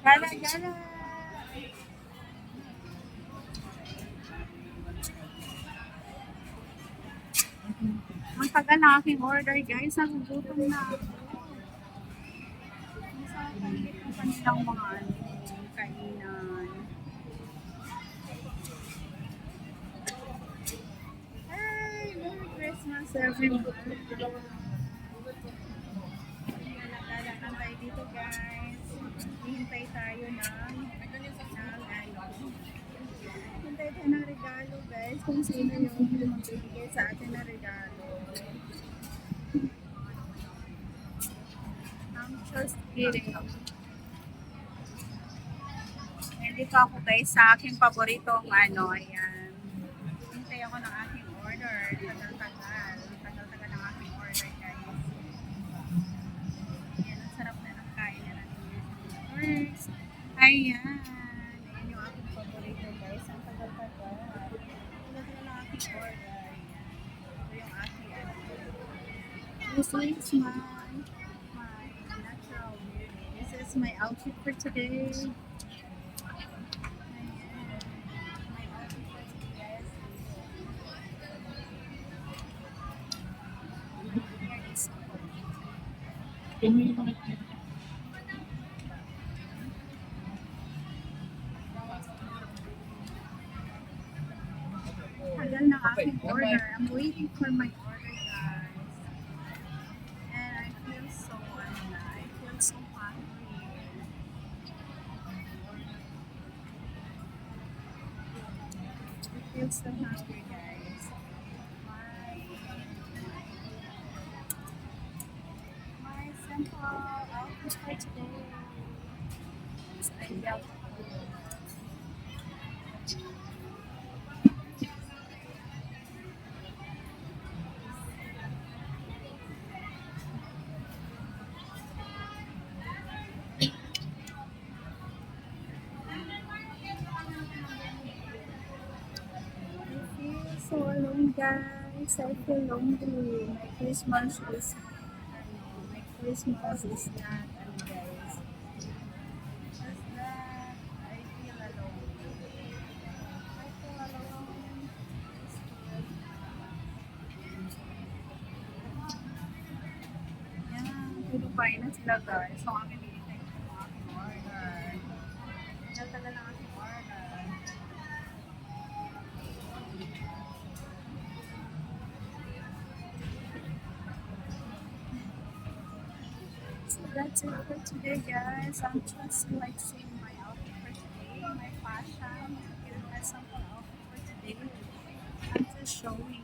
Gala, gala. Ang tagal na aking order, guys. Nagugutom na ako. Nasa kalit ko kanilang mga kainan. Hey, Merry Christmas, everyone. Gala-gala lang tayo dito, guys. Hihintay tayo ng hintay tayo ng regalo, guys. Kung sino yung magbibigay sa atin ng regalo. I'm just kidding. Hindi pa ako guys sa aking paboritong ayan. Hintay ako ng aking order. Tagal-tagal. Tagal-tagal ng aking order, guys. Ayan, ang sarap na ng kain na natin. First, ayan. Ayan yung aking paborito, guys. Ang tagal-tagal. Tagal-tagal ng aking order. Ayan. Ito yung aking This is my natural beauty. This is my outfit for today. Tagal ng aking order. I'm waiting for my order, guys. And I feel so hungry. I feel so hungry, guys. My simple outfit for today is ideal. So alone, guys. I feel lonely. My Christmas is not, guys. Just that I feel alone. I feel alone. Yan, pinupain na sila, guys. So, kami nilitay ko yung aking order. Tagal lang aking order. So that's it for today, guys. I'm just like seeing my outfit for today, my fashion, my sample outfit for today. I'm just showing